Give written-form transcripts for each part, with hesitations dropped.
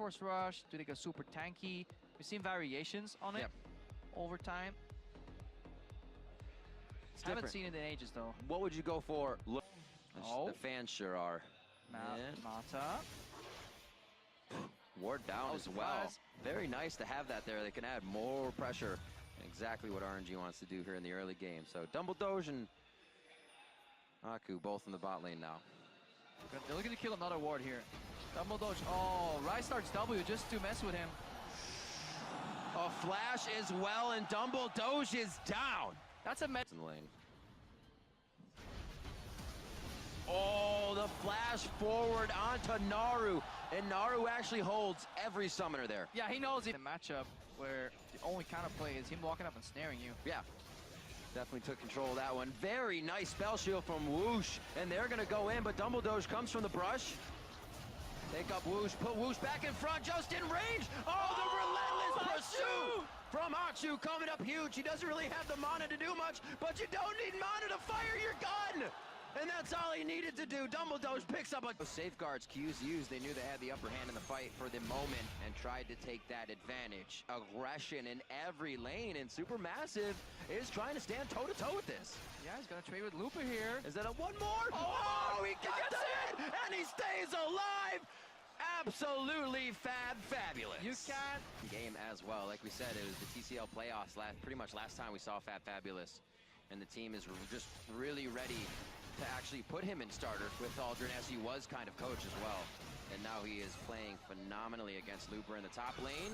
Force Rush? Do they go super tanky? We've seen variations on it over time. Haven't seen it in ages though. What would you go for? Look, the fans sure are. Mata. Ward down as well. Very nice to have that there. They can add more pressure. Exactly what RNG wants to do here in the early game. So Dumbledore and Aku both in the bot lane now. They're looking to kill another ward here. Dumbledore. Oh, Rai starts W just to mess with him. A flash as well, and Dumbledore is down. That's a mess in the lane. Oh, the flash forward onto Naru, and Naru actually holds every summoner there. Yeah, he knows it. The matchup where the only kind of play is him walking up and snaring you. Yeah, definitely took control of that one. Very nice spell shield from Whoosh, and they're gonna go in, but Dumbledore comes from the brush. Take up Whoosh, put Whoosh back in front, just in range. Oh, the relentless pursuit from Achu coming up huge. He doesn't really have the mana to do much, but you don't need mana to fire your gun. And that's all he needed to do. Dumbledore picks up a safeguards Q's used. They knew they had the upper hand in the fight for the moment and tried to take that advantage. Aggression in every lane, and Supermassive is trying to stand toe-to-toe with this. Yeah, he's gonna trade with Looper here. Is that a one more? Oh, he got the hit, and he stays alive. Absolutely fabulous. You can't. Game as well. Like we said, it was the TCL playoffs pretty much last time we saw fabulous. And the team is just really ready to actually put him in starter with Aldrin, as he was kind of coach as well. And now he is playing phenomenally against Looper in the top lane.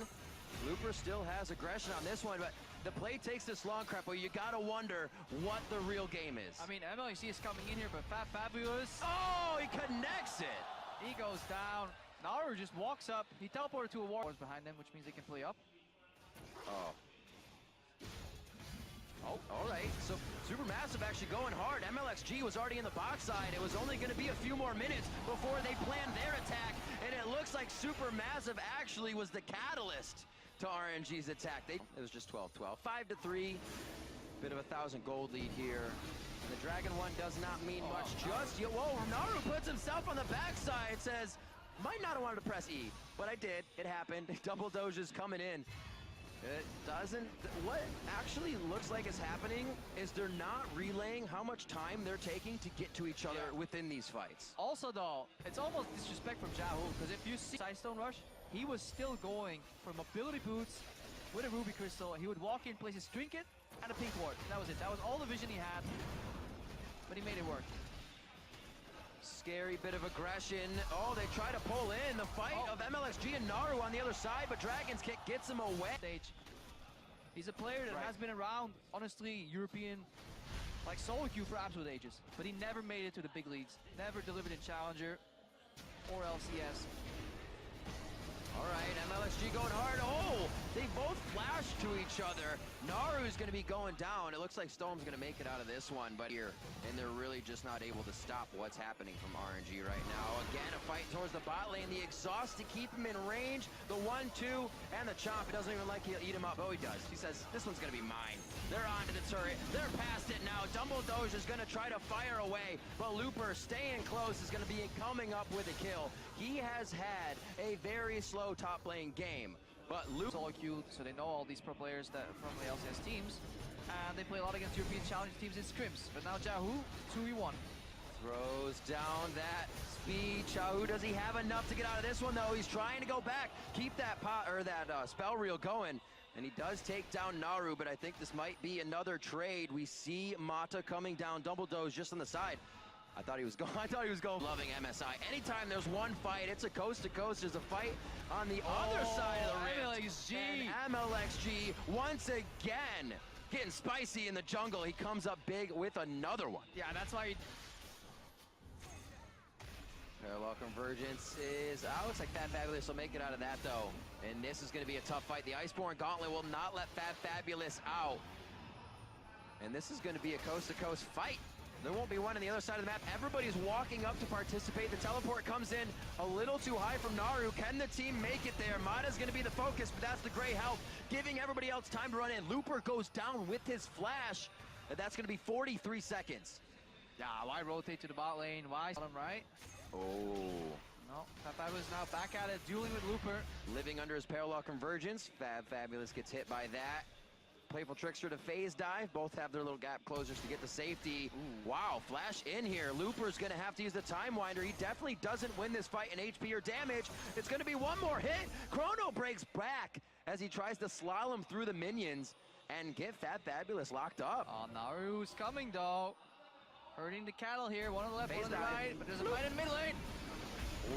Looper still has aggression on this one, but the play takes this long, Crepo. You gotta wonder what the real game is. I mean, MLC is coming in here, but Fabulous. Oh, he connects it. He goes down. Naru just walks up. He teleported to a ward behind him, which means they can play up. Oh, all right. So Supermassive actually going hard. MLXG was already in the box side. It was only going to be a few more minutes before they planned their attack, and it looks like Supermassive actually was the catalyst to RNG's attack. It was just 12-12. 5-3. Bit of 1,000 gold lead here. And the Dragon one does not mean much just yet. Whoa, Naru puts himself on the backside. Says, might not have wanted to press E, but I did. It happened. Double Doge's coming in. It doesn't. What actually looks like is happening is they're not relaying how much time they're taking to get to each other within these fights. Also though, it's almost disrespect from Jahu, because if you see Sidestone Rush, he was still going for mobility boots with a Ruby Crystal. He would walk in, place his trinket, and a pink ward. And that was it. That was all the vision he had, but he made it work. Scary bit of aggression. Oh, they try to pull in the fight of MLXG and Naru on the other side, but Dragon's Kick gets him away. He's a player that has been around, honestly, European, like solo queue for absolute ages, but he never made it to the big leagues. Never delivered in Challenger or LCS. All right, MLXG going hard. Oh, they both flash to each other. Naru's going to be going down. It looks like Storm's going to make it out of this one, but here, and they're really just not able to stop what's happening from RNG right now. Again, a fight towards the bot lane. The exhaust to keep him in range. The 1-2 and the chomp. It doesn't even like he'll eat him up. Oh, he does. He says, this one's going to be mine. They're onto the turret. They're past it now. Dumbledore is going to try to fire away, but Looper staying close is going to be coming up with a kill. He has had a very slow top lane game, but Looper solo queue, so they know all these pro players that from the LCS teams, and they play a lot against European Challenger teams in scrims. But now Jahu, 2v1. Throws down that speed. Chahu, does he have enough to get out of this one though? He's trying to go back, keep that spell reel going, and he does take down Naru, but I think this might be another trade. We see Mata coming down. Dumbledore's just on the side. I thought he was going. Loving MSI. Anytime there's one fight, it's a coast to coast. There's a fight on the other side of the rift. MLXG. And MLXG once again getting spicy in the jungle. He comes up big with another one. Yeah, that's why. Parallel convergence is out. Looks like Fabulous will make it out of that though. And this is going to be a tough fight. The Iceborne Gauntlet will not let Fabulous out. And this is going to be a coast to coast fight. There won't be one on the other side of the map. Everybody's walking up to participate. The teleport comes in a little too high from Naru. Can the team make it there? Mata's going to be the focus, but that's the Grey help, giving everybody else time to run in. Looper goes down with his flash, and that's going to be 43 seconds. Yeah, why rotate to the bot lane? Why? Right? Oh, No, Fabulous now back at it, dueling with Looper. Living under his parallel convergence. Fabulous gets hit by that. Playful Trickster to phase dive. Both have their little gap closers to get the safety. Ooh. Wow, flash in here. Looper's gonna have to use the Time Winder. He definitely doesn't win this fight in HP or damage. It's gonna be one more hit. Chrono breaks back as he tries to slalom through the minions and get Fabulous locked up. Oh, Naru's coming though. Hurting the cattle here. One on the left, Phase one on the dive. right, but there's a fight in mid lane.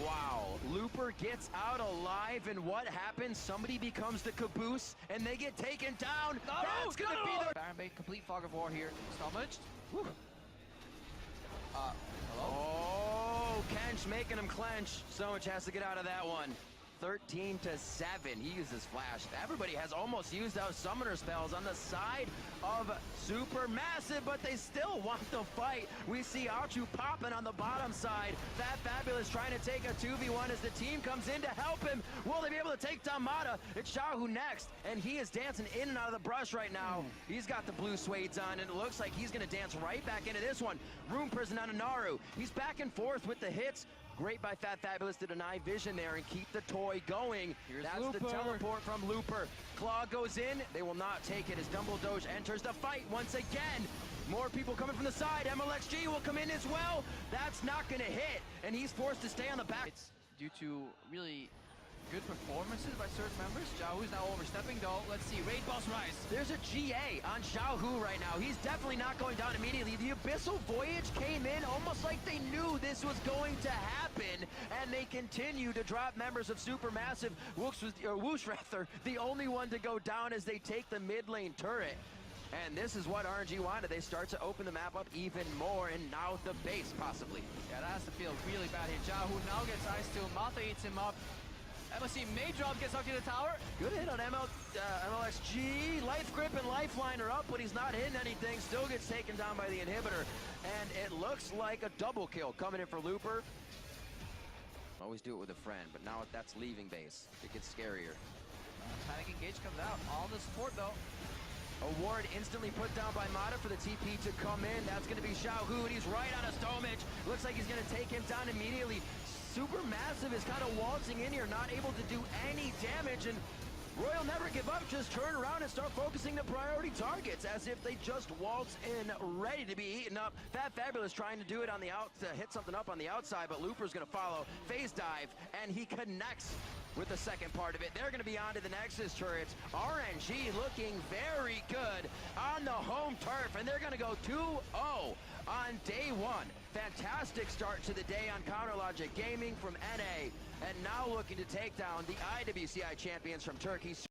Wow, Looper gets out alive, and what happens? Somebody becomes the caboose, and they get taken down. That's gonna be the... Baron Bait, complete fog of war here. Stomached. Hello? Oh, Kench making him clench. Stomach has to get out of that one. 13-7, he uses flash. Everybody has almost used out summoner spells on the side of Supermassive, but they still want to fight. We see Achu popping on the bottom side. Fabulous trying to take a 2v1 as the team comes in to help him. Will they be able to take down Mata? It's Xiaohu next, and he is dancing in and out of the brush right now. He's got the blue suedes on, and it looks like he's gonna dance right back into this one. Room Prison on Naru. He's back and forth with the hits. Great by Fabulous to deny vision there and keep the toy going. That's Looper. The teleport from Looper. Claw goes in. They will not take it as Dumbledore enters the fight once again. More people coming from the side. MLXG will come in as well. That's not going to hit, and he's forced to stay on the back. It's due to really good performances by certain members. Xiaohu's now overstepping though. Let's see, Raid Boss Rise. There's a GA on Xiaohu right now. He's definitely not going down immediately. The Abyssal Voyage came in almost like they knew this was going to happen, and they continue to drop members of Supermassive. Whoosh rather, the only one to go down as they take the mid lane turret. And this is what RNG wanted. They start to open the map up even more, and now the base possibly. Yeah, that has to feel really bad here. Xiaohu now gets Ice Steel. Mata eats him up. MSI May drop gets up to the tower. Good hit on MLXG. Life Grip and Lifeline are up, but he's not hitting anything. Still gets taken down by the inhibitor. And it looks like a double kill coming in for Looper. Always do it with a friend, but now that's leaving base. It gets scarier. Panic Engage comes out. All the support though. A ward instantly put down by Mata for the TP to come in. That's going to be Xiaohu, and he's right on a Stomach. Looks like he's going to take him down immediately. Supermassive is kind of waltzing in here, not able to do any damage, and Royal never give up, just turn around and start focusing the priority targets as if they just waltz in ready to be eaten up. Fabulous trying to do it on the hit something up on the outside, but Looper's going to follow. Phase dive, and he connects with the second part of it. They're going to be on to the Nexus turrets. RNG looking very good on the home turf, and they're going to go 2-0 on day one. Fantastic start to the day on Counter Logic Gaming from NA, and now looking to take down the IWCI champions from Turkey.